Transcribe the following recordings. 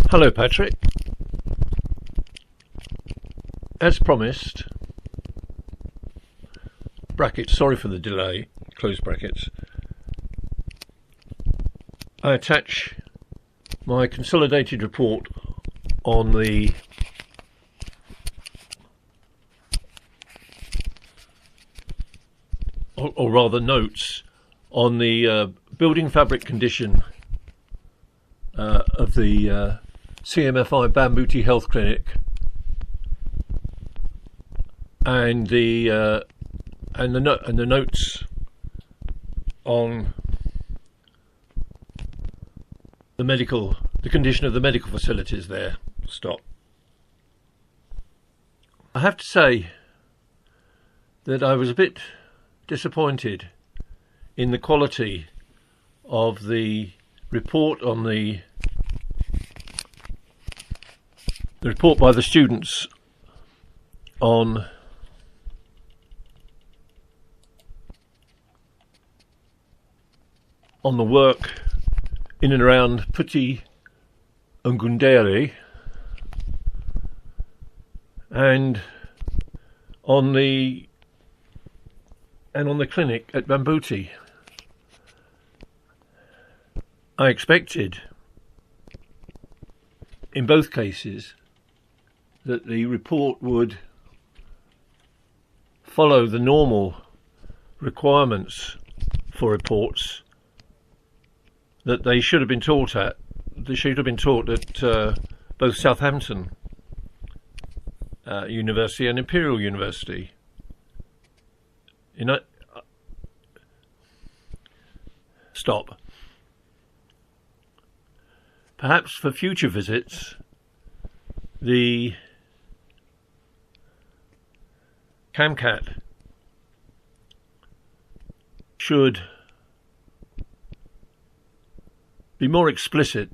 Hello, Patrick. As promised, brackets, sorry for the delay, close brackets, I attach my consolidated report on the or rather notes on the building fabric condition of the CMFI Bambuti Health Clinic and the notes on the condition of the medical facilities there. Stop. I have to say that I was a bit disappointed in the quality of the report on the report by the students on the work in and around Putih Ungundere and on the clinic at Bambuti. I expected in both cases that the report would follow the normal requirements for reports that they should have been taught at. They should have been taught at both Southampton University and Imperial University. Stop. Perhaps for future visits, the CAMCAT should be more explicit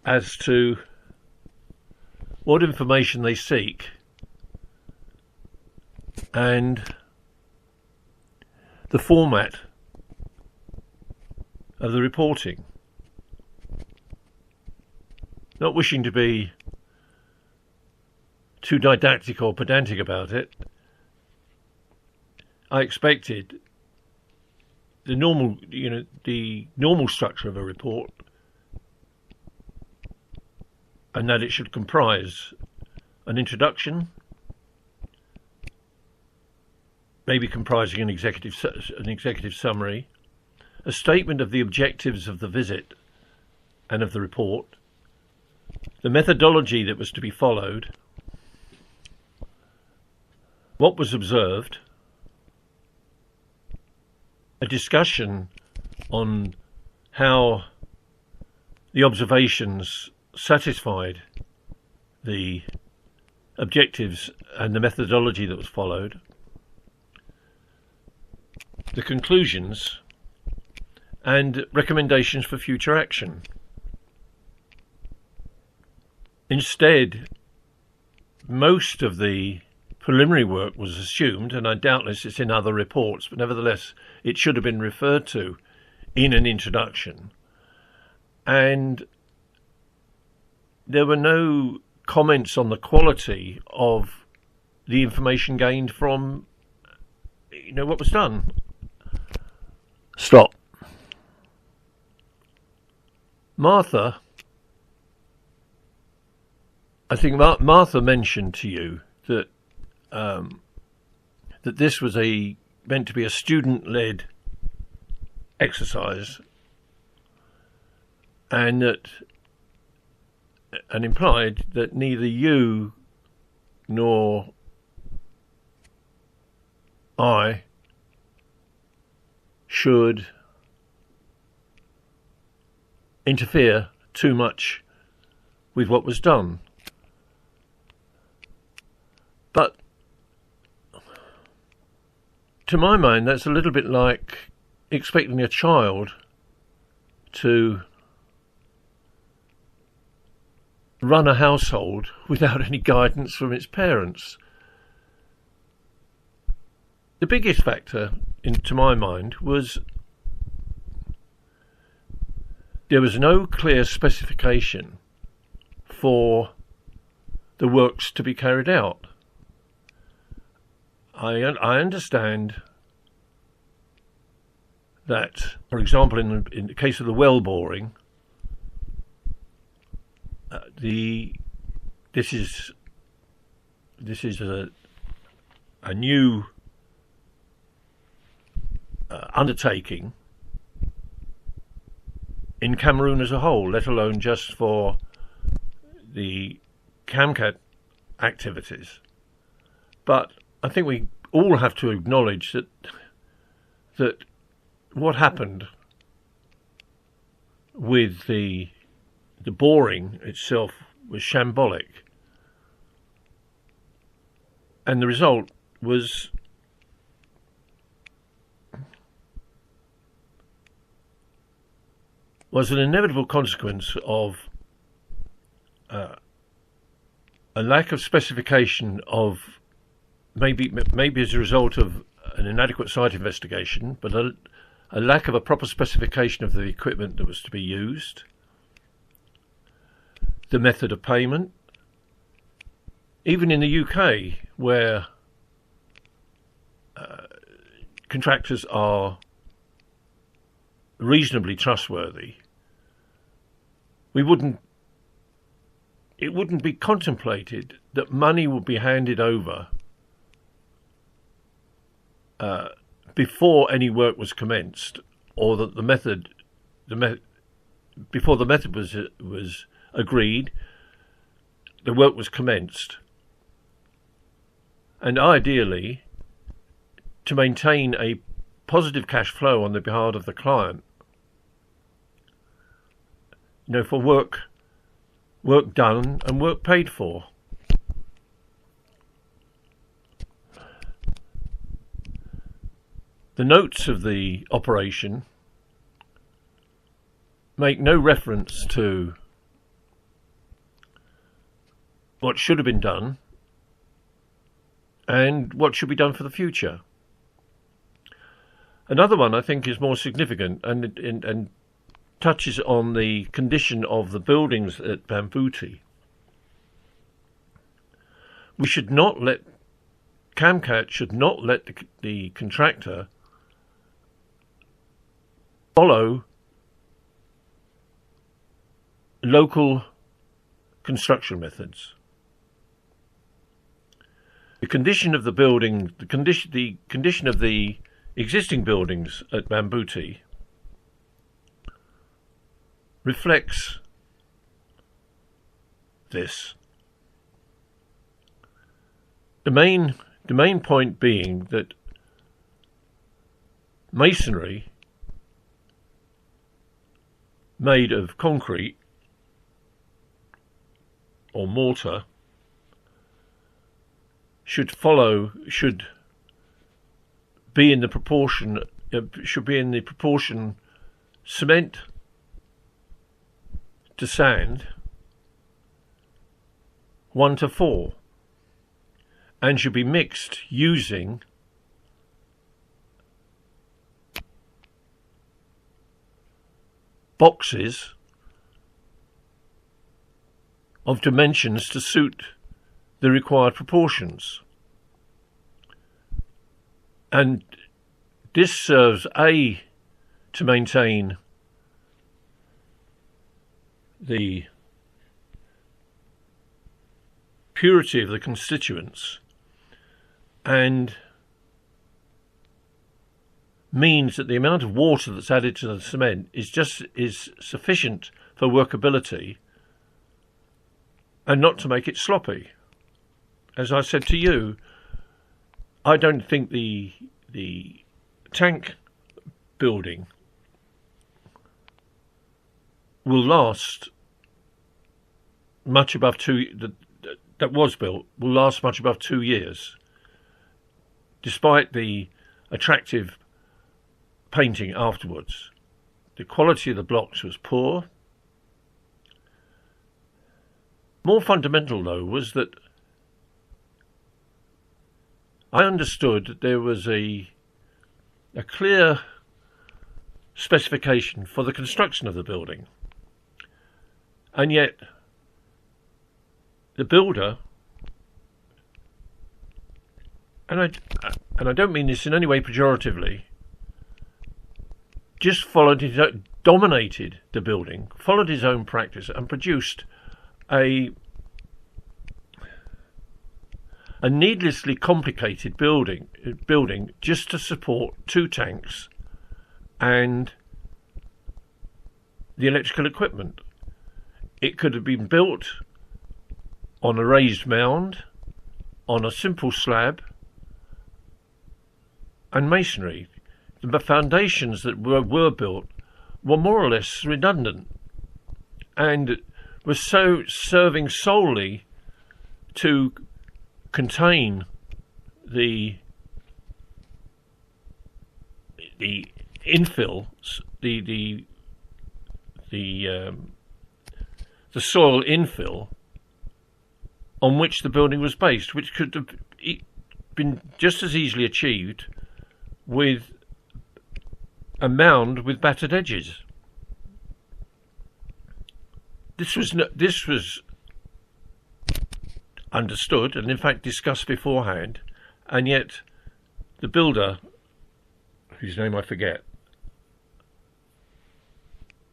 as to what information they seek and the format of the reporting. Not wishing to be too didactic or pedantic about it, I expected the normal structure of a report, and that it should comprise an introduction, maybe comprising an executive summary, a statement of the objectives of the visit and of the report, the methodology that was to be followed, what was observed, a discussion on how the observations satisfied the objectives and the methodology that was followed, the conclusions and recommendations for future action. Instead, most of the preliminary work was assumed, and I doubtless it's in other reports, but nevertheless it should have been referred to in an introduction, and there were no comments on the quality of the information gained from what was done. Stop. Martha, I think Martha mentioned to you that that this was meant to be a student-led exercise, and implied that neither you nor I should interfere too much with what was done. But to my mind, that's a little bit like expecting a child to run a household without any guidance from its parents. The biggest factor, to my mind, was there was no clear specification for the works to be carried out. I understand that, for example, in the case of the well boring, this is a new undertaking in Cameroon as a whole, let alone just for the CAMCAT activities. But I think we all have to acknowledge that what happened with the boring itself was shambolic, and the result was an inevitable consequence of a lack of specification of maybe as a result of an inadequate site investigation, but a lack of a proper specification of the equipment that was to be used, the method of payment. Even in the UK, where contractors are reasonably trustworthy, it wouldn't be contemplated that money would be handed over before any work was commenced, or that before the method was agreed, the work was commenced. And ideally, to maintain a positive cash flow on the behalf of the client, for work done and work paid for. The notes of the operation make no reference to what should have been done and what should be done for the future. Another one I think is more significant and touches on the condition of the buildings at Bambuti. CAMCAT should not let the contractor follow local construction methods. The condition of the building, the condition of the existing buildings at Bambuti reflects this. The main point being that masonry made of concrete or mortar should be in the proportion cement to sand 1:4, and should be mixed using boxes of dimensions to suit the required proportions. And this serves to maintain the purity of the constituents, and means that the amount of water that's added to the cement is sufficient for workability and not to make it sloppy. As I said to you, I don't think the tank building will last much above will last much above 2 years, despite the attractive painting afterwards. The quality of the blocks was poor. More fundamental, though, was that I understood that there was a clear specification for the construction of the building, and yet the builder, and I don't mean this in any way pejoratively, just dominated the building, followed his own practice, and produced a needlessly complicated building just to support 2 tanks and the electrical equipment. It could have been built on a raised mound, on a simple slab, and masonry. The foundations that were built were more or less redundant and were so serving solely to contain the infill, the soil infill on which the building was based, which could have been just as easily achieved with a mound with battered edges. This was understood and in fact discussed beforehand, and yet the builder, whose name I forget,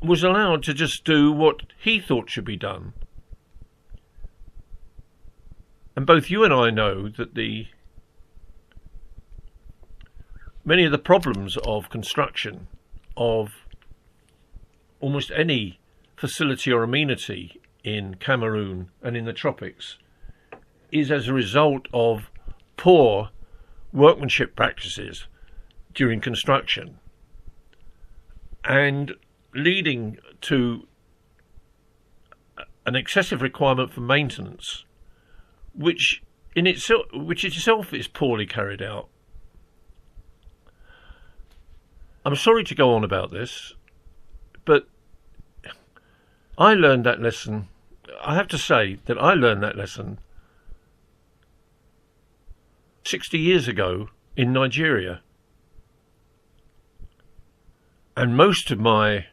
was allowed to just do what he thought should be done. And both you and I know that many of the problems of construction of almost any facility or amenity in Cameroon and in the tropics is as a result of poor workmanship practices during construction, and leading to an excessive requirement for maintenance, which itself is poorly carried out. I'm sorry to go on about this, but I learned that lesson. I have to say that I learned that lesson 60 years ago in Nigeria. And most of my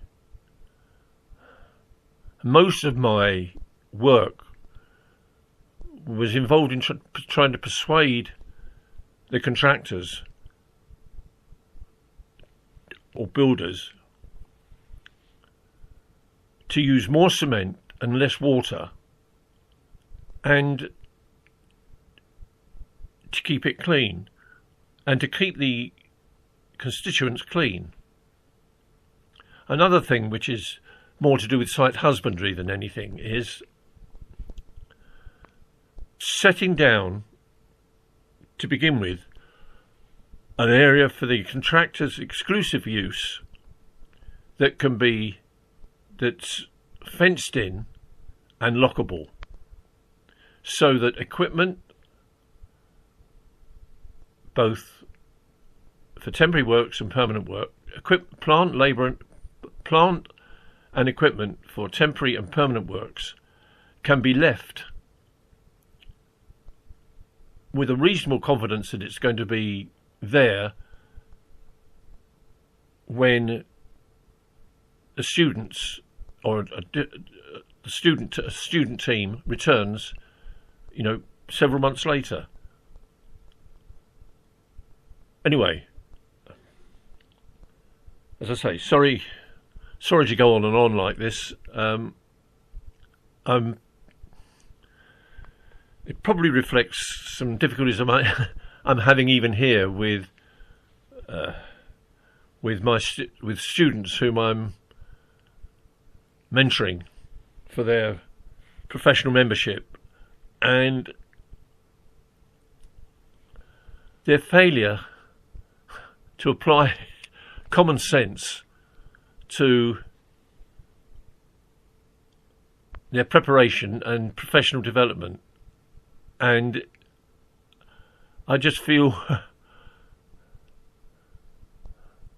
work was involved in trying to persuade the contractors or builders to use more cement and less water, and to keep it clean, and to keep the constituents clean. Another thing which is more to do with site husbandry than anything is setting down, to begin with, an area for the contractor's exclusive use that's fenced in and lockable, so that equipment, both for temporary works and permanent work, plant and equipment for temporary and permanent works, can be left with a reasonable confidence that it's going to be there when the students or a student team returns, several months later. Anyway, as I say, sorry to go on and on like this. It probably reflects some difficulties I'm having even here with students whom I'm mentoring for their professional membership, and their failure to apply common sense to their preparation and professional development. And I just feel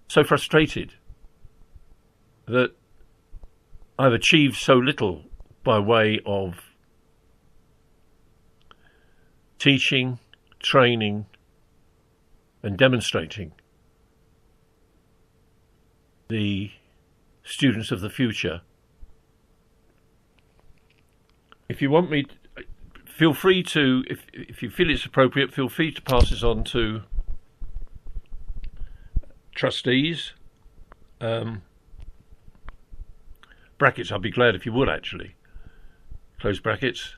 so frustrated that I've achieved so little by way of teaching, training, and demonstrating the students of the future. If you want me, feel free to, if you feel it's appropriate, feel free to pass this on to trustees. Brackets, I'd be glad if you would actually. Close brackets.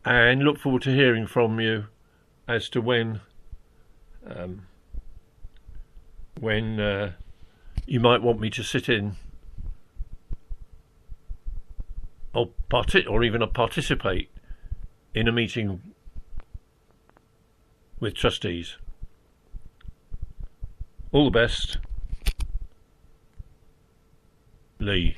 And look forward to hearing from you as to when you might want me to sit in or even participate in a meeting with trustees. All the best, Lee.